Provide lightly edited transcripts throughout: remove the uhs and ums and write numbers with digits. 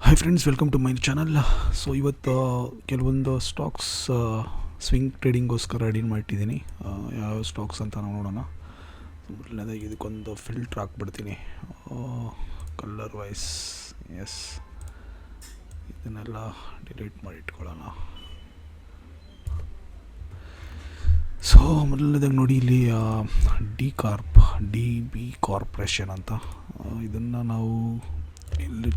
Hi friends, welcome to my channel. So ಇವತ್ತು ಕೆಲವೊಂದು stocks swing ಟ್ರೇಡಿಂಗೋಸ್ಕರ ರೆಡಿ ಮಾಡಿಟ್ಟಿದ್ದೀನಿ. ಯಾವ ಸ್ಟಾಕ್ಸ್ ಅಂತ ನಾವು ನೋಡೋಣ. ಮೊದಲನೇದಾಗಿ ಇದಕ್ಕೊಂದು ಫಿಲ್ಟ್ರ್ ಹಾಕ್ಬಿಡ್ತೀನಿ ಕಲರ್ ವೈಸ್. ಎಸ್, ಇದನ್ನೆಲ್ಲ ಡಿಲೀಟ್ ಮಾಡಿ ಇಟ್ಕೊಳ್ಳೋಣ. ಸೊ ಮೊದಲನೇದಾಗಿ ನೋಡಿ, ಇಲ್ಲಿ ಡಿ ಬಿ ಕಾರ್ಪೊರೇಷನ್ ಅಂತ ಇದನ್ನು ನಾವು ಇಲ್ಲಿ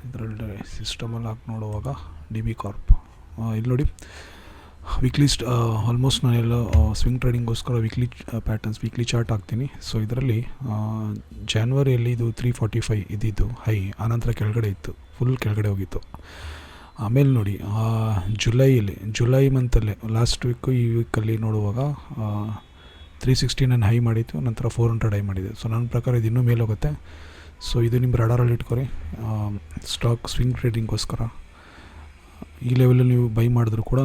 ಇದರಲ್ಲಿ ಸಿಸ್ಟಮಲ್ಲಿ ಹಾಕಿ ನೋಡುವಾಗ ಡಿ ಬಿ ಕಾರ್ಪ್ ಇಲ್ಲಿ ನೋಡಿ, ವೀಕ್ಲಿ ಆಲ್ಮೋಸ್ಟ್ ನಾನೆಲ್ಲ ಸ್ವಿಂಗ್ ಟ್ರೇಡಿಂಗೋಸ್ಕರ ವೀಕ್ಲಿ ಚಾರ್ಟ್ ಹಾಕ್ತೀನಿ. ಸೊ ಇದರಲ್ಲಿ ಜಾನ್ವರಿಯಲ್ಲಿ ಇದು 345 ಇದ್ದಿದ್ದು ಹೈ, ಆನಂತರ ಕೆಳಗಡೆ ಇತ್ತು, ಫುಲ್ ಕೆಳಗಡೆ ಹೋಗಿತ್ತು. ಆಮೇಲೆ ನೋಡಿ ಜುಲೈ ಮಂತಲ್ಲೇ ಲಾಸ್ಟ್ ವೀಕು ಈ ವೀಕಲ್ಲಿ ನೋಡುವಾಗ 369 ಹೈ ಮಾಡಿತ್ತು, ನಂತರ 400 ಹೈ ಮಾಡಿದೆ. ಸೊ ನನ್ನ ಪ್ರಕಾರ ಇದು ಇನ್ನೂ ಮೇಲೆ ಹೋಗುತ್ತೆ. ಸೊ ಇದು ನಿಮ್ಮ ರಡಾರಲ್ಲಿ ಇಟ್ಕೊರಿ. ಸ್ಟಾಕ್ ಸ್ವಿಂಗ್ ಟ್ರೇಡಿಂಗೋಸ್ಕರ ಈ ಲೆವೆಲಲ್ಲಿ ನೀವು ಬೈ ಮಾಡಿದ್ರು ಕೂಡ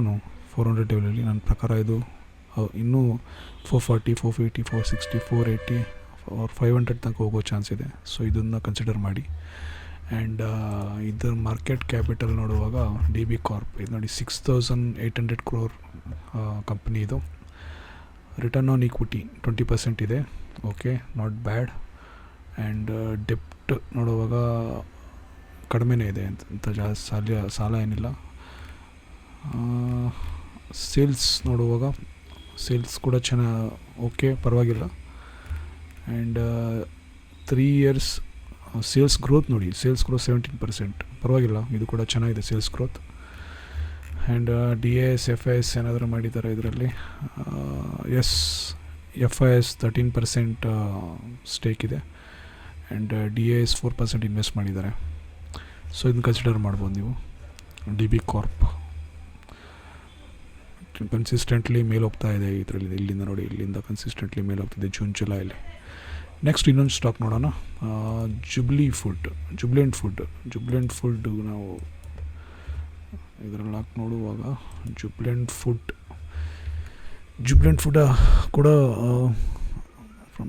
400 ಲೆವೆಲಲ್ಲಿ ನನ್ನ ಪ್ರಕಾರ ಇದು ಇನ್ನೂ 440, 450, 460, 480 ಆರ್ 500 ತನಕ ಹೋಗೋ ಚಾನ್ಸ್ ಇದೆ. ಸೊ ಇದನ್ನು ಕನ್ಸಿಡರ್ ಮಾಡಿ. ಆ್ಯಂಡ್ ಇದರ ಮಾರ್ಕೆಟ್ ಕ್ಯಾಪಿಟಲ್ ನೋಡುವಾಗ ಡಿ ಬಿ ಕಾರ್ಪ್ ಇದು ನೋಡಿ 6,800 crore ಕಂಪ್ನಿ. ಇದು ರಿಟರ್ನ್ ಆನ್ ಈಕ್ವಿಟಿ 20% ಇದೆ. Okay, not bad. ಆ್ಯಂಡ್ ಡೆಪ್ಟ್ ನೋಡುವಾಗ ಕಡಿಮೆನೇ ಇದೆ ಅಂತ ಜಾಸ್ತಿ ಸಾಲ ಏನಿಲ್ಲ. ಸೇಲ್ಸ್ ನೋಡುವಾಗ ಸೇಲ್ಸ್ ಕೂಡ ಓಕೆ, ಪರವಾಗಿಲ್ಲ. ಆ್ಯಂಡ್ 3 years ಸೇಲ್ಸ್ ಗ್ರೋತ್ ನೋಡಿ, ಸೇಲ್ಸ್ ಗ್ರೋತ್ 17%, ಪರವಾಗಿಲ್ಲ, ಇದು ಕೂಡ ಚೆನ್ನಾಗಿದೆ sales growth. And DIS FIS ಏನಾದರೂ ಮಾಡಿದ್ದಾರೆ ಇದರಲ್ಲಿ. ಎಸ್, FIS 13% ಸ್ಟೇಕ್ ಇದೆ. ಆ್ಯಂಡ್ DIS 4% ಇನ್ವೆಸ್ಟ್ ಮಾಡಿದ್ದಾರೆ. ಸೊ ಇದನ್ನು ಕನ್ಸಿಡರ್ ಮಾಡ್ಬೋದು ನೀವು. ಡಿ ಬಿ ಕಾರ್ಪ್ ಕನ್ಸಿಸ್ಟೆಂಟ್ಲಿ ಮೇಲೆ ಹೋಗ್ತಾ ಇದೆ ಇದರಲ್ಲಿ. ಇಲ್ಲಿಂದ ನೋಡಿ, ಇಲ್ಲಿಂದ ಕನ್ಸಿಸ್ಟೆಂಟ್ಲಿ ಮೇಲೆ ಹೋಗ್ತಿದೆ ಜುಲೈಲಿ. ನೆಕ್ಸ್ಟ್ ಇನ್ನೊಂದು ಸ್ಟಾಕ್ ನೋಡೋಣ, ಜುಬ್ಲೆಂಟ್ ಫುಡ್. ನಾವು ಇದರಲ್ಲಿ ಹಾಕಿ ನೋಡುವಾಗ ಜುಬ್ಲೆಂಟ್ ಫುಡ್ ಕೂಡ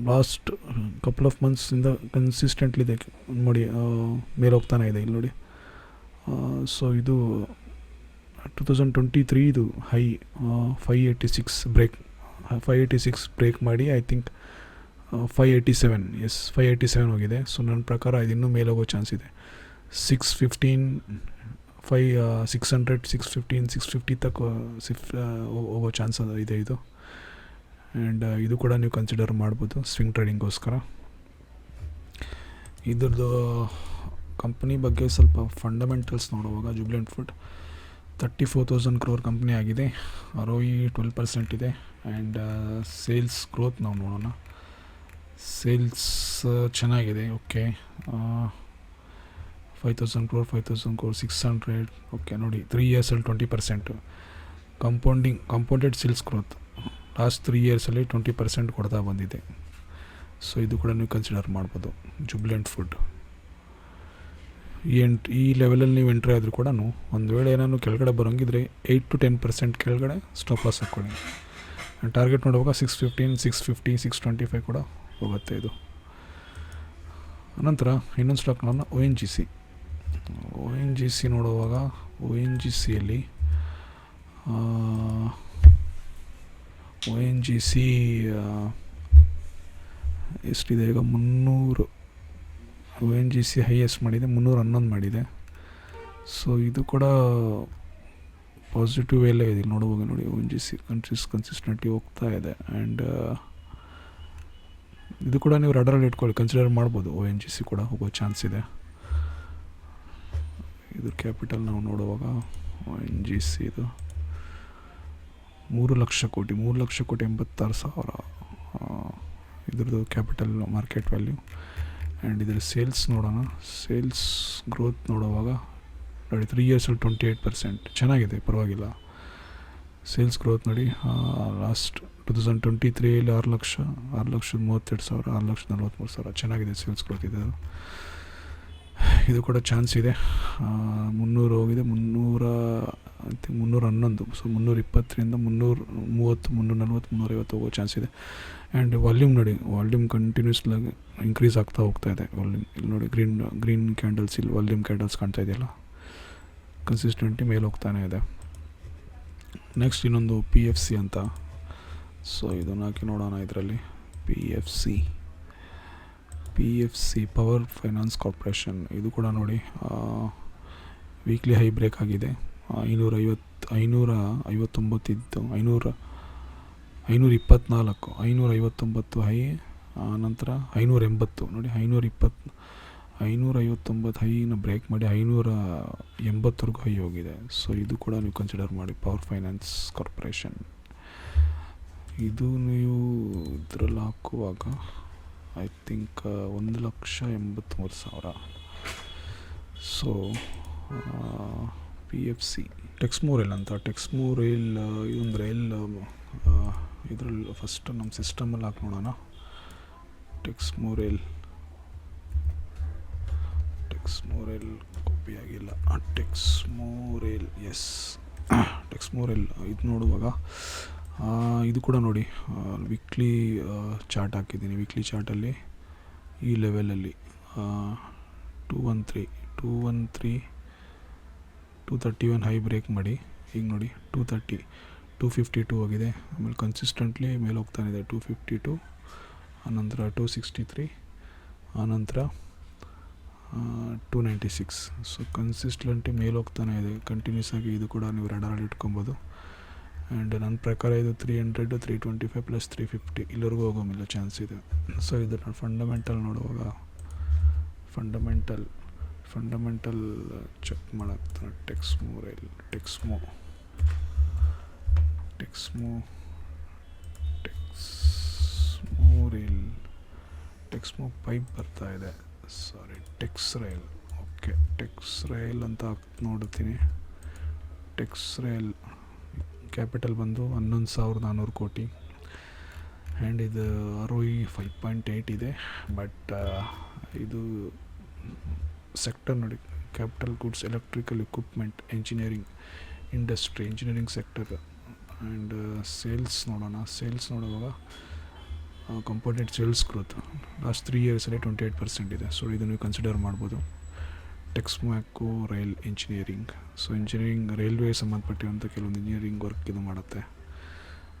ಲಾಸ್ಟ್ ಕಪಲ್ ಆಫ್ ಮಂತ್ಸಿಂದ ಕನ್ಸಿಸ್ಟೆಂಟ್ಲಿ ಇದೆ ನೋಡಿ, ಮೇಲೆ ಹೋಗ್ತಾನೆ ಇದೆ ಇಲ್ಲಿ ನೋಡಿ. ಸೊ ಇದು 2023 ಇದು ಹೈ 586 ಬ್ರೇಕ್ ಮಾಡಿ ಐ ಥಿಂಕ್ 587 ಹೋಗಿದೆ. ಸೊ ನನ್ನ ಪ್ರಕಾರ ಇದು ಇನ್ನೂ ಮೇಲೆ ಹೋಗೋ ಚಾನ್ಸ್ ಇದೆ. 650 ತಕ್ಕ ಹೋಗೋ ಚಾನ್ಸ್ ಇದೆ ಇದು. ಆ್ಯಂಡ್ ಇದು ಕೂಡ ನೀವು ಕನ್ಸಿಡರ್ ಮಾಡ್ಬೋದು ಸ್ವಿಂಗ್ ಟ್ರೇಡಿಂಗೋಸ್ಕರ. ಇದ್ರದ್ದು ಕಂಪ್ನಿ ಬಗ್ಗೆ ಸ್ವಲ್ಪ ಫಂಡಮೆಂಟಲ್ಸ್ ನೋಡುವಾಗ ಜುಬ್ಲೆಂಟ್ ಫುಡ್ 34,000 crore ಕಂಪ್ನಿ ಆಗಿದೆ. ROE 12% ಇದೆ. ಆ್ಯಂಡ್ ಸೇಲ್ಸ್ ಗ್ರೋತ್ ನಾವು ನೋಡೋಣ. ಸೇಲ್ಸ್ ಚೆನ್ನಾಗಿದೆ. Okay, 5,000 crore 600. ಓಕೆ ನೋಡಿ, 3 yearsಲ್ಲಿ 20% ಕಾಂಪೌಂಡೆಡ್ ಸೇಲ್ಸ್ ಗ್ರೋತ್ ಲಾಸ್ಟ್ 3 yearsಲ್ಲಿ 20% ಕೊಡ್ತಾ ಬಂದಿದೆ. ಸೊ ಇದು ಕೂಡ ನೀವು ಕನ್ಸಿಡರ್ ಮಾಡ್ಬೋದು ಜುಬ್ಲೆಂಟ್ ಫುಡ್. ಈ ಲೆವೆಲಲ್ಲಿ ನೀವು ಎಂಟ್ರಿ ಆದರೂ ಕೂಡ ಒಂದು ವೇಳೆ ಏನಾದ್ರು ಕೆಳಗಡೆ ಬರೋಂಗಿದ್ರೆ 8 to 10% ಕೆಳಗಡೆ ಸ್ಟಾಪ್ ಲಾಸ್ ಹಾಕ್ಕೊಳ್ಳಿ. ಟಾರ್ಗೆಟ್ ನೋಡುವಾಗ 615, 650, 625 ಕೂಡ ಹೋಗುತ್ತೆ ಇದು. ಅನಂತರ ಇನ್ನೊಂದು ಸ್ಟಾಕ್ ನೋಡೋಣ, ONGC ನೋಡುವಾಗ ONGCಯಲ್ಲಿ ಎಷ್ಟಿದೆ ಈಗ 300. ONGC ಹೈಯೆಸ್ಟ್ ಮಾಡಿದೆ, 311 ಮಾಡಿದೆ. ಸೊ ಇದು ಕೂಡ ಪಾಸಿಟಿವ್ ವೇಲೇ ಇದೆ ನೋಡುವಾಗ ನೋಡಿ. ONGC ಕನ್ಸಿಸ್ಟೆಂಟ್ಲಿ ಹೋಗ್ತಾ ಇದೆ. ಆ್ಯಂಡ್ ಇದು ಕೂಡ ನೀವು ರಡರಲ್ಲಿ ಇಟ್ಕೊಳ್ಳಿ, ಕನ್ಸಿಡರ್ ಮಾಡ್ಬೋದು. ONGC ಕೂಡ ಹೋಗೋ ಚಾನ್ಸ್ ಇದೆ. ಇದು ಕ್ಯಾಪಿಟಲ್ ನಾವು ನೋಡುವಾಗ ONGC ಇದು 3 ಲಕ್ಷ ಕೋಟಿ 86,000 ಇದ್ರದ್ದು ಕ್ಯಾಪಿಟಲ್ ಮಾರ್ಕೆಟ್ ವ್ಯಾಲ್ಯೂ. ಆ್ಯಂಡ್ ಇದರ ಸೇಲ್ಸ್ ನೋಡೋಣ. ಸೇಲ್ಸ್ ಗ್ರೋತ್ ನೋಡುವಾಗ ನೋಡಿ, 3 yearsಲ್ಲಿ 28%, ಚೆನ್ನಾಗಿದೆ, ಪರವಾಗಿಲ್ಲ. ಸೇಲ್ಸ್ ಗ್ರೋತ್ ನೋಡಿ, ಲಾಸ್ಟ್ 2023 6,32,000, 6,43,000, ಚೆನ್ನಾಗಿದೆ ಸೇಲ್ಸ್ ಗ್ರೋತ್ ಇದೆ. ಇದು ಕೂಡ ಚಾನ್ಸ್ ಇದೆ. 300 ಹೋಗಿದೆ, 311. ಸೊ 320ರಿಂದ 330, 340, 350 ಹೋಗೋ ಚಾನ್ಸ್ ಇದೆ. ಆ್ಯಂಡ್ ವಾಲ್ಯೂಮ್ ನೋಡಿ, ವಾಲ್ಯೂಮ್ ಕಂಟಿನ್ಯೂಸ್ಲಾಗಿ ಇನ್ಕ್ರೀಸ್ ಆಗ್ತಾ ಹೋಗ್ತಾ ಇದೆ. ವಾಲ್ಯೂಮ್ ಇಲ್ಲಿ ನೋಡಿ, ಗ್ರೀನ್ ಕ್ಯಾಂಡಲ್ಸ್, ಇಲ್ಲಿ ವಾಲ್ಯೂಮ್ ಕ್ಯಾಂಡಲ್ಸ್ ಕಾಣ್ತಾ ಇದೆಯಲ್ಲ, ಕನ್ಸಿಸ್ಟೆಂಟ್ಲಿ ಮೇಲೆ ಹೋಗ್ತಾನೆ ಇದೆ. ನೆಕ್ಸ್ಟ್ ಇನ್ನೊಂದು PFC ಅಂತ. ಸೊ ಇದನ್ನು ಹಾಕಿ ನೋಡೋಣ. ಇದರಲ್ಲಿ PFC ಪವರ್ ಫೈನಾನ್ಸ್ ಕಾರ್ಪೊರೇಷನ್, ಇದು ಕೂಡ ನೋಡಿ ವೀಕ್ಲಿ ಹೈ ಬ್ರೇಕ್ ಆಗಿದೆ. 559 ಇದ್ದು 524, 559 ಹೈ, ನಂತರ 580 ನೋಡಿ, 559 ಹೈನ ಬ್ರೇಕ್ ಮಾಡಿ 580ವರೆಗೂ ಹೈ ಹೋಗಿದೆ. ಸೊ ಇದು ಕೂಡ ನೀವು ಕನ್ಸಿಡರ್ ಮಾಡಿ, ಪವರ್ ಫೈನಾನ್ಸ್ ಕಾರ್ಪೊರೇಷನ್. ಇದು ನೀವು ಇದರಲ್ಲಿ ಹಾಕುವಾಗ I think 1,83,000. So PFC Texmaco rail ಅಂತ. ಟೆಕ್ಸ್ಮೋ ರೈಲ್ ಇದೊಂದು ರೈಲ್, ಇದರಲ್ಲಿ ಫಸ್ಟ್ ನಮ್ಮ ಸಿಸ್ಟಮಲ್ಲಿ ಹಾಕಿ ನೋಡೋಣ. ಟೆಕ್ಸ್ಮೋ ರೈಲ್ ಕಾಪಿ ಆಗಿಲ್ಲ. Texmaco rail, yes, Texmaco rail. ಇದು ನೋಡುವಾಗ ಇದು ಕೂಡ ನೋಡಿ, ವೀಕ್ಲಿ ಚಾರ್ಟ್ ಹಾಕಿದ್ದೀನಿ. ವೀಕ್ಲಿ ಚಾರ್ಟಲ್ಲಿ ಈ ಲೆವೆಲಲ್ಲಿ 231 ಹೈ ಬ್ರೇಕ್ ಮಾಡಿ, ಈಗ ನೋಡಿ 230, 252 ಹೋಗಿದೆ. ಆಮೇಲೆ ಕನ್ಸಿಸ್ಟೆಂಟ್ಲಿ ಮೇಲೆ ಹೋಗ್ತಾನಿದೆ. 252, ಆನಂತರ 263, ಆನಂತರ 296. ಸೊ ಕನ್ಸಿಸ್ಟೆಂಟ್ಲಿ ಮೇಲೆ ಹೋಗ್ತಾನೆ ಇದೆ ಕಂಟಿನ್ಯೂಸ್ ಆಗಿ. ಇದು ಕೂಡ ನೀವು ರಡಾರಲ್ಲಿ ಇಟ್ಕೊಬೋದು. ಆ್ಯಂಡ್ ನನ್ನ ಪ್ರಕಾರ ಇದು 300, 325 ಪ್ಲಸ್ 350 ಇಲ್ಲಿವರೆಗೂ ಹೋಗೋಮಿಲ್ಲ ಚಾನ್ಸ್ ಇದೆ. ಸೊ ಇದನ್ನು ಫಂಡಮೆಂಟಲ್ ನೋಡುವಾಗ, ಫಂಡಮೆಂಟಲ್ ಚೆಕ್ ಮಾಡಕ್ಕೆ ಟೆಕ್ಸ್ಮೋ ರೈಲ್, ಟೆಕ್ಸ್ಮೋ ಪೈಪ್ ಬರ್ತಾ ಇದೆ. Sorry, Tex rail. Okay, Tex rail ಅಂತ ನೋಡ್ತೀನಿ. ಟೆಕ್ಸ್ ರೈಲ್ ಕ್ಯಾಪಿಟಲ್ ಬಂದು 11,400 ಕೋಟಿ. ಆ್ಯಂಡ್ ಇದು ROE 5.8 ಇದೆ. ಬಟ್ ಇದು ಸೆಕ್ಟರ್ ನೋಡಿ, capital goods, electrical equipment, engineering sector. And sales ನೋಡುವಾಗ ಕಂಪೋನೆಂಟ್ ಸೇಲ್ಸ್ ಗ್ರೋತ್ ಲಾಸ್ಟ್ 3 ಇಯರ್ಸಲ್ಲಿ 28% ಇದೆ. ಸೊ ಇದು ನೀವು ಕನ್ಸಿಡರ್ ಮಾಡ್ಬೋದು. ಟೆಕ್ಸ್ಮ್ಯಾಕೋ ರೈಲ್ ಇಂಜಿನಿಯರಿಂಗ್. ಸೊ ರೈಲ್ವೆ ಸಂಬಂಧಪಟ್ಟಿರುವಂಥ ಕೆಲವೊಂದು ಇಂಜಿನಿಯರಿಂಗ್ ವರ್ಕ್ ಇದು ಮಾಡುತ್ತೆ.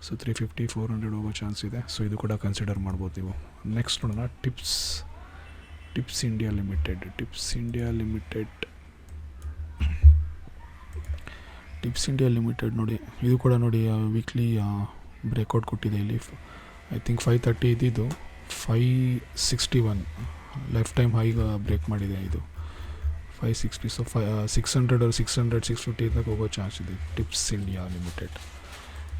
ಸೊ 350, 400 ಹೋಗೋ ಚಾನ್ಸ್ ಇದೆ. ಸೊ ಇದು ಕೂಡ ಕನ್ಸಿಡರ್ ಮಾಡ್ಬೋದು ನೀವು. ನೆಕ್ಸ್ಟ್ ನೋಡೋಣ, ಟಿಪ್ಸ್ ಇಂಡಿಯಾ ಲಿಮಿಟೆಡ್ ನೋಡಿ, ಇದು ಕೂಡ ನೋಡಿ ವೀಕ್ಲಿ ಬ್ರೇಕ್ಔಟ್ ಕೊಟ್ಟಿದೆ. ಇಲ್ಲಿ ಐ ಥಿಂಕ್ 530 ಇದ್ದಿದ್ದು 561 ಲೈಫ್ ಟೈಮ್ ಹೈಗೆ ಬ್ರೇಕ್ ಮಾಡಿದೆ. ಇದು 560. ಸೊ 600, 650 ಇಂದ ಹೋಗೋ ಚಾನ್ಸ್ ಇದೆ. ಟಿಪ್ಸ್ ಇಂಡಿಯಾ ಲಿಮಿಟೆಡ್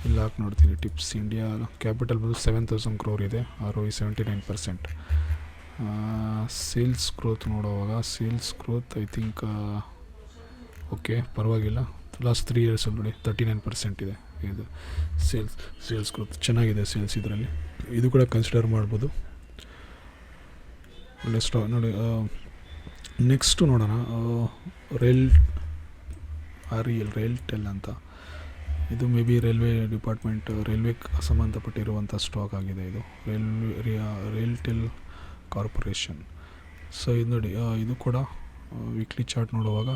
ಇಲ್ಲಿ ಹಾಕಿ ನೋಡ್ತೀನಿ. ಟಿಪ್ಸ್ ಇಂಡಿಯಾ ಕ್ಯಾಪಿಟಲ್ ಬಂದು 7,000 crore ಇದೆ. ROE 79%. ಸೇಲ್ಸ್ ಗ್ರೋತ್ ನೋಡುವಾಗ, ಐ ಥಿಂಕ್ ಓಕೆ, ಪರವಾಗಿಲ್ಲ. ಲಾಸ್ಟ್ 3 ಇಯರ್ಸಲ್ಲಿ ನೋಡಿ 39% ಇದೆ. ಇದು ಸೇಲ್ಸ್ ಗ್ರೋತ್ ಚೆನ್ನಾಗಿದೆ. ಸೇಲ್ಸ್ ಇದರಲ್ಲಿ ಇದು ಕೂಡ ಕನ್ಸಿಡರ್ ಮಾಡ್ಬೋದು. ಒಳ್ಳೆ ಸ್ಟಾಕ್ ನೋಡಿ. ನೆಕ್ಸ್ಟು ನೋಡೋಣ, ರೈಲ್ಟೆಲ್ ಅಂತ. ಇದು ಮೇ ಬಿ ರೈಲ್ವೆ ಡಿಪಾರ್ಟ್ಮೆಂಟ್, ರೈಲ್ವೆಗೆ ಸಂಬಂಧಪಟ್ಟಿರುವಂಥ ಸ್ಟಾಕ್ ಆಗಿದೆ. ಇದು ರೈಲ್ಟೆಲ್ ಕಾರ್ಪೊರೇಷನ್. ಸೊ ಇದು ನೋಡಿ, ಇದು ಕೂಡ ವೀಕ್ಲಿ ಚಾರ್ಟ್ ನೋಡುವಾಗ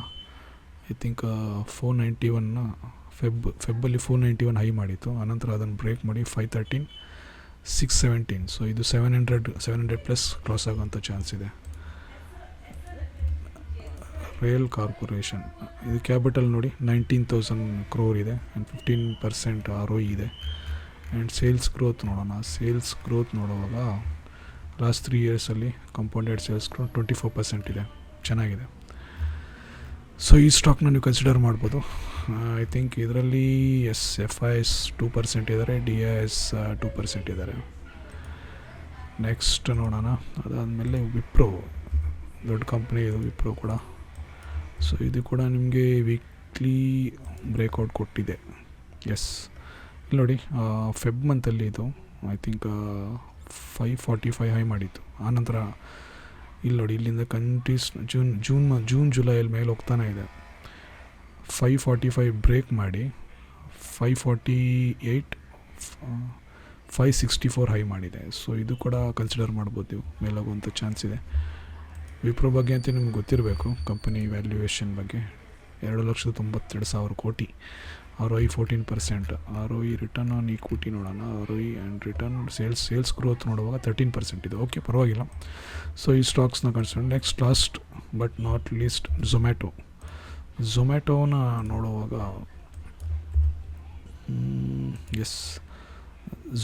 ಐ ಥಿಂಕ್ 491 ಫೆಬ್ಬಲ್ಲಿ 491 ಹೈ ಮಾಡಿತ್ತು. ಆನಂತರ ಅದನ್ನು ಬ್ರೇಕ್ ಮಾಡಿ 513, 617. ಸೊ ಇದು 700 ಪ್ಲಸ್ ಕ್ರಾಸ್ ಆಗೋಂಥ ಚಾನ್ಸ್ ಇದೆ. ರೈಲ್ ಕಾರ್ಪೊರೇಷನ್, ಇದು ಕ್ಯಾಪಿಟಲ್ ನೋಡಿ 19,000 crore ಇದೆ. ಆ್ಯಂಡ್ 15% ROE ಇದೆ. ಆ್ಯಂಡ್ ಸೇಲ್ಸ್ ಗ್ರೋತ್ ನೋಡುವಾಗ ಲಾಸ್ಟ್ 3 ಇಯರ್ಸಲ್ಲಿ ಕಂಪೌಂಡೆಡ್ ಸೇಲ್ಸ್ ಗ್ರೋತ್ 24% ಇದೆ. ಚೆನ್ನಾಗಿದೆ. ಸೊ ಈ ಸ್ಟಾಕ್ನ ನೀವು ಕನ್ಸಿಡರ್ ಮಾಡ್ಬೋದು. ಐ ಥಿಂಕ್ ಇದರಲ್ಲಿ FIS 2% ಇದ್ದಾರೆ, DIS 2% ಇದ್ದಾರೆ. ನೆಕ್ಸ್ಟ್ ನೋಡೋಣ, ಅದಾದಮೇಲೆ ವಿಪ್ರೋ, ದೊಡ್ಡ ಕಂಪ್ನಿ ಇದು ವಿಪ್ರೋ ಕೂಡ. ಸೊ ಇದು ಕೂಡ ನಿಮಗೆ ವೀಕ್ಲಿ ಬ್ರೇಕ್ಔಟ್ ಕೊಟ್ಟಿದೆ. ಎಸ್, ಇಲ್ಲಿ ನೋಡಿ ಫೆಬ್ ಮಂತಲ್ಲಿ ಇದು ಐ ಥಿಂಕ್ 545 ಹೈ ಮಾಡಿತ್ತು. ಆನಂತರ ಇಲ್ಲಿ ನೋಡಿ, ಇಲ್ಲಿಂದ ಕಂಟಿನ್ಯೂಸ್ ಜೂನ್ ಜುಲೈಯಲ್ಲಿ ಮೇಲೆ ಹೋಗ್ತಾನೆ ಇದೆ. 545 ಬ್ರೇಕ್ ಮಾಡಿ 548 564 ಹೈ ಮಾಡಿದೆ. ಸೊ ಇದು ಕೂಡ ಕನ್ಸಿಡರ್ ಮಾಡ್ಬೋದು, ನೀವು ಮೇಲಾಗುವಂಥ ಚಾನ್ಸ್ ಇದೆ. ವಿಪ್ರೋ ಬಗ್ಗೆ ಅಂತ ನಿಮ್ಗೆ ಗೊತ್ತಿರಬೇಕು, ಕಂಪನಿ ವ್ಯಾಲ್ಯೂಯೇಷನ್ ಬಗ್ಗೆ 2,92,000 ಕೋಟಿ, ROE 14%, ROE return on equity ನೋಡೋಣ, ROE and return sales growth ನೋಡುವಾಗ 13% ಇದೆ. ಓಕೆ, ಪರವಾಗಿಲ್ಲ. ಸೊ ಈ ಸ್ಟಾಕ್ಸ್ನ consider. Next last but not least ಝೊಮ್ಯಾಟೋನ ನೋಡುವಾಗ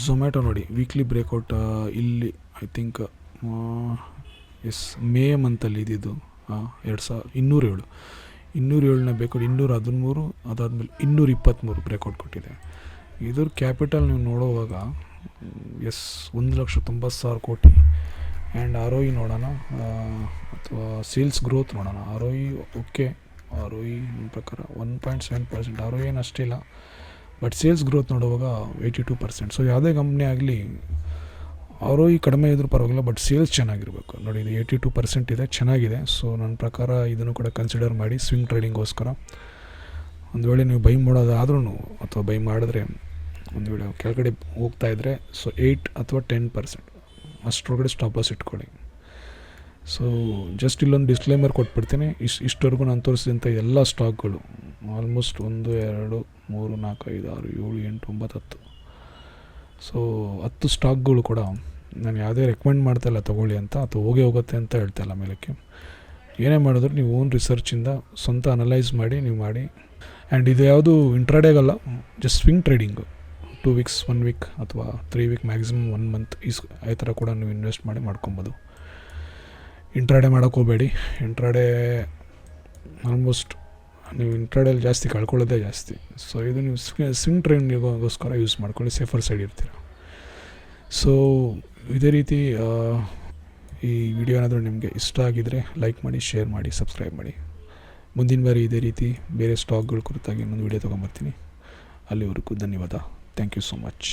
ಝೊಮ್ಯಾಟೊ ನೋಡಿ, ವೀಕ್ಲಿ ಬ್ರೇಕೌಟ್ ಇಲ್ಲಿ ಐ ಥಿಂಕ್ ಮೇ ಮಂತಲ್ಲಿ ಇದ್ದಿದ್ದು 207ನ ಬೇಕೌಟ್ 213, ಅದಾದಮೇಲೆ 223 ಬ್ರೇಕೌಟ್ ಕೊಟ್ಟಿದೆ. ಇದ್ರ ಕ್ಯಾಪಿಟಲ್ ನೀವು ನೋಡುವಾಗ 1,90,000 ಕೋಟಿ. ಆ್ಯಂಡ್ ROE ನೋಡೋಣ ಅಥವಾ ಸೇಲ್ಸ್ ಗ್ರೋತ್ ನೋಡೋಣ. ROE ಓಕೆ, ROE ನನ್ನ ಪ್ರಕಾರ 1.7%. ROE ಏನು ಅಷ್ಟಿಲ್ಲ, ಬಟ್ ಸೇಲ್ಸ್ ಗ್ರೋತ್ ನೋಡುವಾಗ 82%. ಸೊ ಯಾವುದೇ ಕಂಪ್ನಿ ಆಗಲಿ ROE ಕಡಿಮೆ ಇದ್ರೂ ಪರವಾಗಿಲ್ಲ, ಬಟ್ ಸೇಲ್ಸ್ ಚೆನ್ನಾಗಿರಬೇಕು. ನೋಡಿ, ಇದು 82% ಇದೆ, ಚೆನ್ನಾಗಿದೆ. ಸೊ ನನ್ನ ಪ್ರಕಾರ ಇದನ್ನು ಕೂಡ ಕನ್ಸಿಡರ್ ಮಾಡಿ ಸ್ವಿಂಗ್ ಟ್ರೇಡಿಂಗ್ಗೋಸ್ಕರ. ಒಂದು ವೇಳೆ ನೀವು ಬೈ ಮಾಡೋದಾದ್ರೂ ಅಥವಾ ಬೈ ಮಾಡಿದ್ರೆ ಒಂದು ವೇಳೆ ಕೆಳಗಡೆ ಹೋಗ್ತಾಯಿದ್ರೆ ಸೊ 8 ಅಥವಾ 10% ಅಷ್ಟರೊಳಗಡೆ ಸ್ಟಾಪ್ ಲಾಸ್ ಇಟ್ಕೊಳ್ಳಿ. ಸೊ ಜಸ್ಟ್ ಇಲ್ಲೊಂದು ಡಿಸ್ಕ್ಲೇಮರ್ ಕೊಟ್ಬಿಡ್ತೀನಿ. ಇಷ್ಟವರೆಗೂ ನಾನು ತೋರಿಸಿದಂಥ ಎಲ್ಲ ಸ್ಟಾಕ್ಗಳು ಆಲ್ಮೋಸ್ಟ್ 1, 2, 3, 4, 5, 6, 7, 8, 9, 10. ಸೊ 10 ಸ್ಟಾಕ್ಗಳು ಕೂಡ ನಾನು ಯಾವುದೇ ರೆಕಮೆಂಡ್ ಮಾಡ್ತಾಯಿಲ್ಲ ತೊಗೊಳ್ಳಿ ಅಂತ, ಅಥವಾ ಹೋಗುತ್ತೆ ಅಂತ ಹೇಳ್ತಾಯಿಲ್ಲ ಮೇಲಕ್ಕೆ. ಏನೇ ಮಾಡಿದ್ರು ನೀವು ಓನ್ ರಿಸರ್ಚಿಂದ ಸ್ವಂತ ಅನಲೈಸ್ ಮಾಡಿ ನೀವು ಮಾಡಿ. ಆ್ಯಂಡ್ ಇದು ಯಾವುದು ಇಂಟ್ರಾಡೇಗಲ್ಲ, just swing trading. 2 weeks, 1 week ಅಥವಾ 3 ವೀಕ್, ಮ್ಯಾಕ್ಸಿಮಮ್ 1 ಮಂತ್ ಈ ಥರ ಕೂಡ ನೀವು ಇನ್ವೆಸ್ಟ್ ಮಾಡ್ಕೊಬೋದು. ಇಂಟ್ರಾಡೇ ಮಾಡೋಕ್ಕೆ ಹೋಗಬೇಡಿ. ಇಂಟ್ರಾಡೇ ಆಲ್ಮೋಸ್ಟ್ ನೀವು ಇಂಟ್ರಾಡೇಲಿ ಜಾಸ್ತಿ ಕಳ್ಕೊಳ್ಳೋದೇ ಜಾಸ್ತಿ. ಸೊ ಇದು ನೀವು ಸ್ವಿಂಗ್ ಟ್ರೇಡಿಂಗ್ಗೋಸ್ಕರ ಯೂಸ್ ಮಾಡ್ಕೊಳ್ಳಿ, ಸೇಫರ್ ಸೈಡ್ ಇರ್ತೀರ. ಸೊ ಇದೇ ರೀತಿ ಈ ವಿಡಿಯೋ ಏನಾದರೂ ನಿಮಗೆ ಇಷ್ಟ ಆಗಿದ್ದರೆ ಲೈಕ್ ಮಾಡಿ, ಶೇರ್ ಮಾಡಿ, ಸಬ್ಸ್ಕ್ರೈಬ್ ಮಾಡಿ. ಮುಂದಿನ ಬಾರಿ ಇದೇ ರೀತಿ ಬೇರೆ ಸ್ಟಾಕ್ಗಳ ಕುರಿತಾಗಿ ಇನ್ನೊಂದು ವಿಡಿಯೋ ತೊಗೊಂಬರ್ತೀನಿ. ಅಲ್ಲಿವರೆಗೂ ಧನ್ಯವಾದ. Thank you so much.